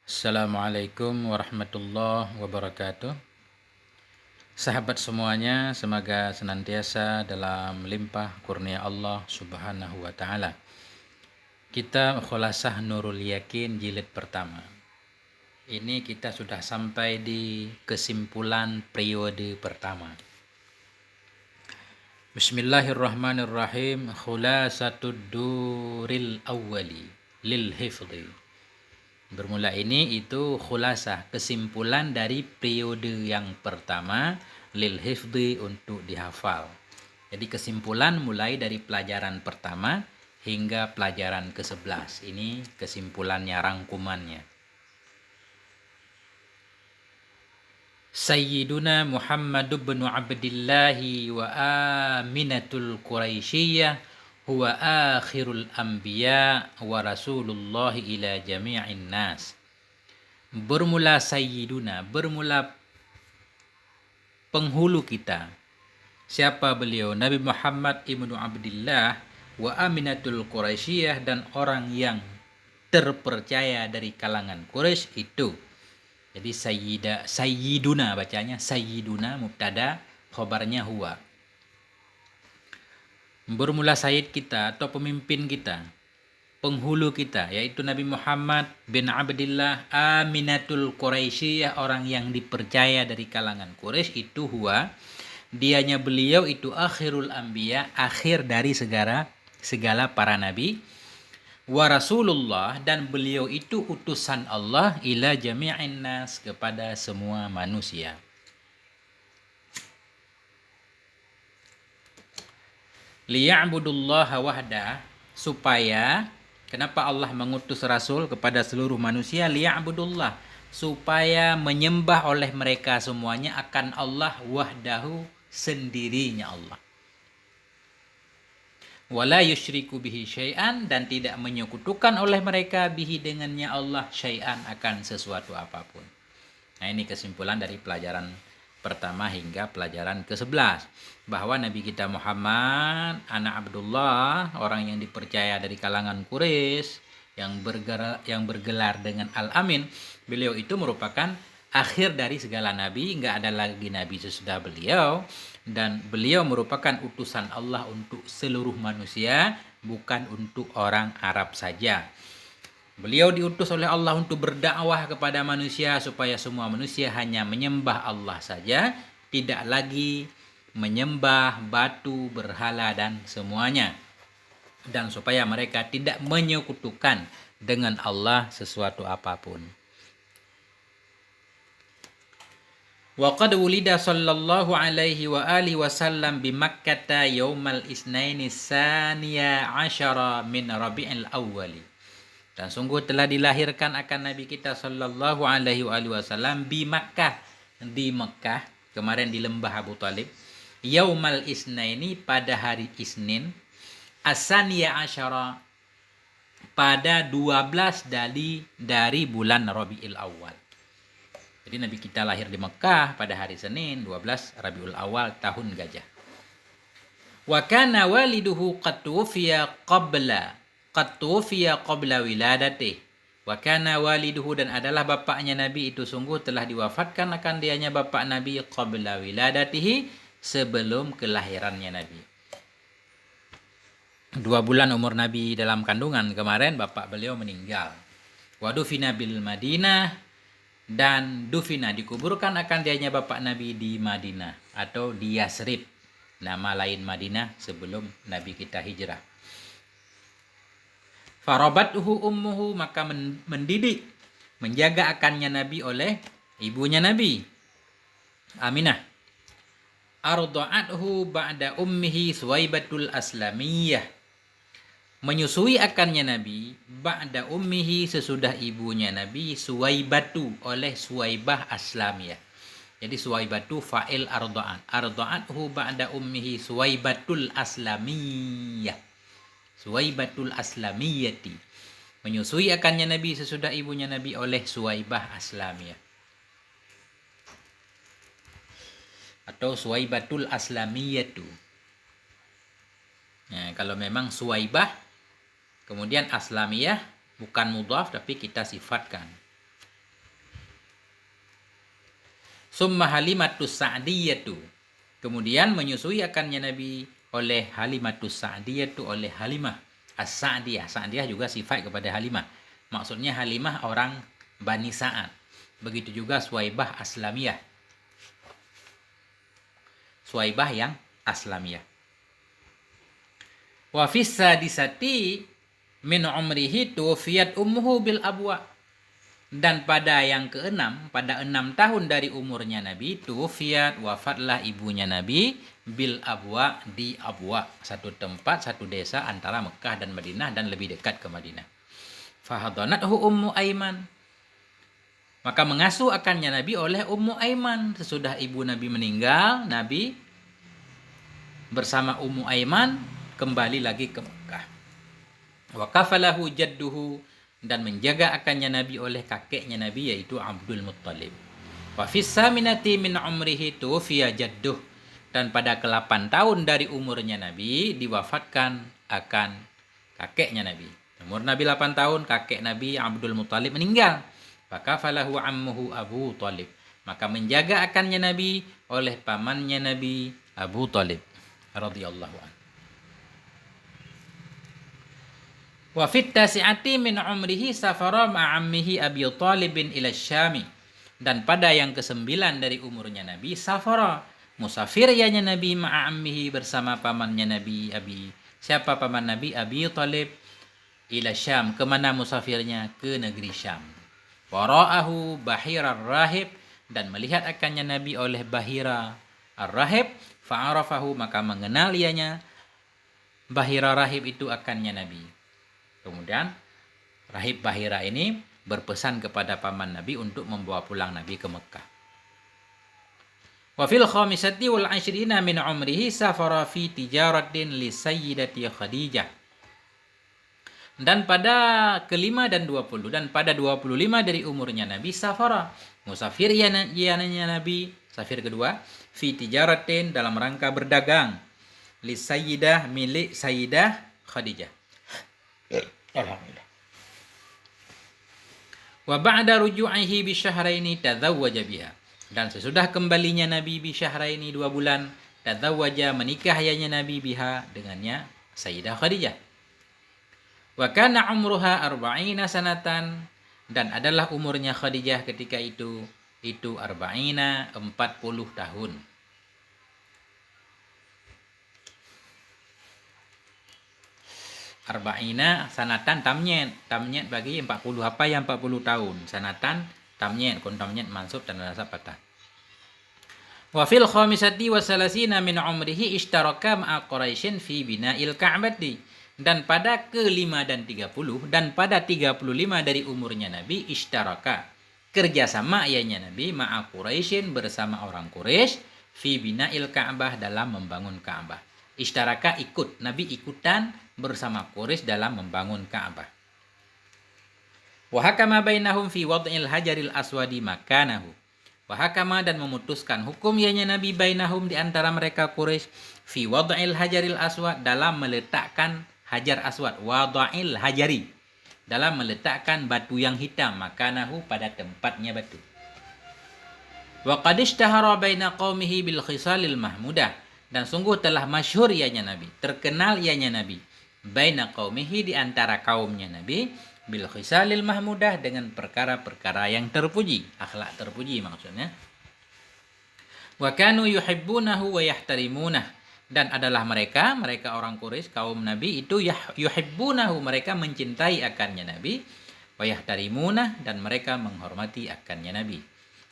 Assalamualaikum warahmatullahi wabarakatuh. Sahabat semuanya, semoga senantiasa dalam limpah kurnia Allah Subhanahu wa taala. Kita Khulasah Nurul Yakin jilid pertama. Ini kita sudah sampai di kesimpulan periode pertama. Bismillahirrahmanirrahim. Khulasatud duril awwali lil hifdhi. Bermula ini itu khulasah, kesimpulan dari periode yang pertama, lil hifdhi, untuk dihafal. Jadi kesimpulan mulai dari pelajaran pertama hingga pelajaran ke-11. Ini kesimpulannya, rangkumannya. Sayyiduna Muhammad bin Abdillah wa Aminatul Quraisyiyah huwa akhirul anbiya wa rasulullah ila jami'in nas. Bermula Sayyiduna, bermula penghulu kita. Siapa beliau? Nabi Muhammad ibnu Abdillah wa Aminatul Quraisyiyah, dan orang yang terpercaya dari kalangan Quraisy itu. Jadi Sayyiduna bacanya, Sayyiduna mubtada, khobarnya huwa. Bermula Sayyid kita atau pemimpin kita, penghulu kita, yaitu Nabi Muhammad bin Abdillah Aminatul Quraisyiyah, orang yang dipercaya dari kalangan Quraisy itu, huwa, dianya beliau itu, akhirul anbiya, akhir dari segala para nabi, wa rasulullah, dan beliau itu utusan Allah, ila jami'in nas, kepada semua manusia. Liya'budullaha wahda, supaya, kenapa Allah mengutus Rasul kepada seluruh manusia? Liya'budullah, supaya menyembah oleh mereka semuanya akan Allah, wahdahu, sendirinya Allah. Wala yusyriku bihi syai'an, dan tidak menyekutukan oleh mereka bihi, dengannya Allah, syai'an, akan sesuatu apapun. Nah, ini kesimpulan dari pelajaran pertama hingga pelajaran ke-11, bahwa Nabi kita Muhammad anak Abdullah, orang yang dipercaya dari kalangan Quraisy, yang bergelar dengan Al-Amin, beliau itu merupakan akhir dari segala nabi, enggak ada lagi nabi sesudah beliau, dan beliau merupakan utusan Allah untuk seluruh manusia, bukan untuk orang Arab saja. Beliau diutus oleh Allah untuk berdakwah kepada manusia, supaya semua manusia hanya menyembah Allah saja, tidak lagi menyembah batu, berhala, dan semuanya, dan supaya mereka tidak menyekutukan dengan Allah sesuatu apapun. Wa qad wulida sallallahu alaihi wa alihi wasallam bi Makkah yaumal isnaini saniya asyara min Rabi'il Awwali. Dan sungguh telah dilahirkan akan Nabi kita sallallahu alaihi wasallam bi Makkah, di Mekah, kemarin di lembah Abu Talib, yaumal isnaini, pada hari Isnin, asaniya asyara, pada 12 dari bulan Rabiul Awal. Jadi Nabi kita lahir di Mekah pada hari Senin 12 Rabiul Awal tahun gajah. Wa kana waliduhu qad tuwfiya qabla wiladati. Wa kana waliduhu, dan adalah bapaknya Nabi itu sungguh telah diwafatkan akan dianya bapak Nabi, qabla wiladatihi, sebelum kelahirannya Nabi. 2 bulan umur Nabi dalam kandungan kemarin, bapak beliau meninggal. Wa dufina bil Madinah, dan dufina, dikuburkan akan dianya bapak Nabi di Madinah atau di Yasrib, nama lain Madinah sebelum Nabi kita hijrah. Farabathu ummuhu, maka mendidik, menjaga akannya Nabi oleh ibunya Nabi, Aminah. Arda'athu ba'da ummihi Suwaibatul Aslamiyah, menyusui akannya Nabi, ba'da ummihi, sesudah ibunya Nabi, Suwaibatu, oleh Suwaibah Aslamiyah. Jadi Suwaibatu fa'il arda'at, arda'athu ba'da ummihi Suwaibatul Aslamiyah, Suwaibatul Aslamiyati, menyusui akannya Nabi sesudah ibunya Nabi oleh Suwaibah Aslamiyah, atau Suwaibatul Aslamiyatu. Nah, kalau memang Suwaibah kemudian Aslamiyah bukan mudhaf tapi kita sifatkan. Summa Halimatus Sa'diyatu. Kemudian menyusui akannya Nabi oleh Halimatus Sa'diyatu, oleh Halimah As-Sa'diyah. Sa'diyah juga sifat kepada Halimah. Maksudnya Halimah orang Bani Sa'ad. Begitu juga Suwaibah Aslamiyah. Suwaibah yang Aslamiyah. Wa fis sadisati min umrihi tuwfiyat ummuhu bil abwa. Dan pada yang keenam, pada 6 tahun dari umurnya Nabi, tuwfiyat, wafatlah ibunya Nabi bil abwa, di Abwa, satu tempat, satu desa antara Mekah dan Madinah dan lebih dekat ke Madinah. Fahadanathu Ummu Aiman. Maka mengasuh akannya Nabi oleh Ummu Aiman. Sesudah ibu Nabi meninggal, Nabi bersama Ummu Aiman kembali lagi ke Mekah. Wa kafalahu jadduhu, dan menjaga akannya Nabi oleh kakeknya Nabi yaitu Abdul Muttalib. Wa fis saminati min umrihi tuwfiya jadduh, dan pada ke-8 tahun dari umurnya Nabi diwafatkan akan kakeknya Nabi. Umur Nabi 8 tahun, kakek Nabi Abdul Muttalib meninggal. Fakafalahu ammuhu Abu Talib. Maka menjaga akannya Nabi oleh pamannya Nabi Abu Talib radhiyallahu anhu. Wa fit tasi'ati min umrihi safara ma'ammihi Abi Talibin ila Syami. Dan pada yang ke-9 dari umurnya Nabi, safara, musafir yanya Nabi ma'ammihi, bersama pamannya Nabi siapa paman Nabi? Abi Talib, ila Syam. Kemana musafirnya? Ke negeri Syam. Wara'ahu Bahira Rahib, dan melihat akannya Nabi oleh Bahira Ar-Rahib. Fa'arafahu, maka mengenal ianya Bahira Rahib itu akannya Nabi. Kemudian Rahib Bahira ini berpesan kepada paman Nabi untuk membawa pulang Nabi ke Mekah. Wa fil khamisati wal 20 min umrihi safara fi tijaratin li sayyidati Khadijah. Dan pada ke-5 dan 20, dan pada 25 dari umurnya Nabi, safara, musafir yananya Nabi, safir kedua, fi tijaratin, dalam rangka berdagang, li sayyidah, milik Sayyidah Khadijah. Alhamdulillah. Wa ba'da ruju'ihi bi syahraini tazawwaja biha. Dan sesudah kembalinya Nabi bi syahraini 2 bulan, tazawwaja, menikah yanya Nabi biha, dengannya Sayyidah Khadijah. Wa kana umruha 40 sanatan, dan adalah umurnya Khadijah ketika itu 40 tahun. Arba'ina sanatan tamnyet bagi 40, apa yang 40 tahun, sanatan tamnyet, kun tamnyet mansub dan nasab patah. Wa fil khamisati wa salasina min umrihi ishtaraka ma'a Quraisyin fi bina'il Ka'bati. Dan pada ke-5 dan 30, dan pada 35 dari umurnya Nabi, ishtaraka, kerjasama ianya Nabi ma'a Quraisyin, bersama orang Quraisy, fi bina'il Ka'bah, dalam membangun Ka'bah. Ishtaraka, ikut, Nabi ikutan bersama Quraisy dalam membangun Ka'bah. Wa hakama bainahum fi wad'il hajaril aswadi makanahu. Wa hakama, dan memutuskan hukum ianya Nabi bainahum, di antara mereka Quraisy, fi wad'il hajaril aswad, dalam meletakkan hajar aswad, wad'il hajari, dalam meletakkan batu yang hitam, makanahu, pada tempatnya batu. Wa qad ishtahara baina qaumihi bil khisalil mahmudah, dan sungguh telah masyhur ianya Nabi, terkenal ianya Nabi, baina qaumihi, di antara kaumnya Nabi, bil khisalil mahmudah, dengan perkara-perkara yang terpuji, akhlak terpuji maksudnya. Wa kanu yuhibbunahu wa yahtarimunah, dan adalah mereka orang Quraisy, kaum Nabi itu, yuhibbunahu, mereka mencintai akannya Nabi, wa yahtarimunah, dan mereka menghormati akannya Nabi.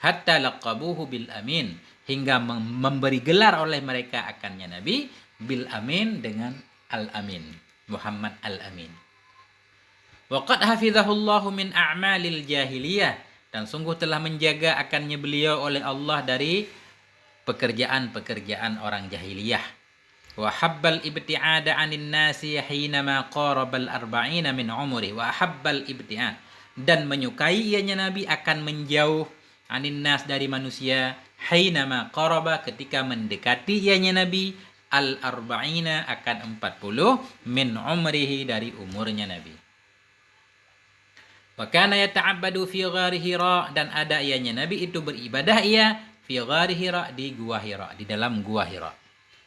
Hatta laqabuhu bil amin, hingga memberi gelar oleh mereka akannya Nabi bil amin, dengan al-amin, Muhammad al-Amin. Wa qad hafizahullahu min a'malil jahiliyah, dan sungguh telah menjaga akannya beliau oleh Allah dari pekerjaan-pekerjaan orang jahiliyah. Wa habbal ibti'ada 'anil nasi hinama qarabal 40 min umri. Wa habbal ibti'ad, dan menyukai ianya Nabi akan menjauh, 'anil nas, dari manusia, hinama qaraba, ketika mendekati ianya Nabi, al-40, akan 40, min umrihi, dari umurnya Nabi. Wa kana yata'abbadu fi ghari Hira, dan ada ianya Nabi itu beribadah ia fi ghari Hira, di gua Hira, di dalam gua Hira.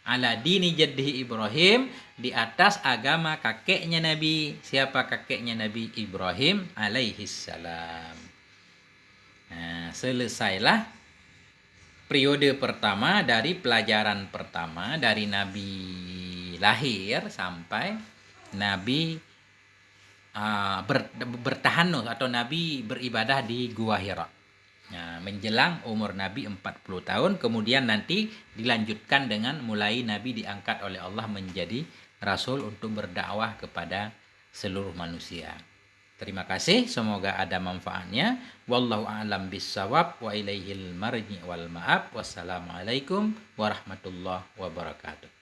Ala dini jaddihi Ibrahim, di atas agama kakeknya Nabi. Siapa kakeknya Nabi? Ibrahim alaihissalam. Nah, selesailah periode pertama dari pelajaran pertama dari Nabi lahir sampai Nabi bertahanus atau Nabi beribadah di Gua Hira. Nah, menjelang umur Nabi 40 tahun, kemudian nanti dilanjutkan dengan mulai Nabi diangkat oleh Allah menjadi Rasul untuk berdakwah kepada seluruh manusia. Terima kasih, semoga ada manfaatnya. Wallahu a'lam bissawab wa ilaihil marji wal ma'ab. Wassalamualaikum warahmatullahi wabarakatuh.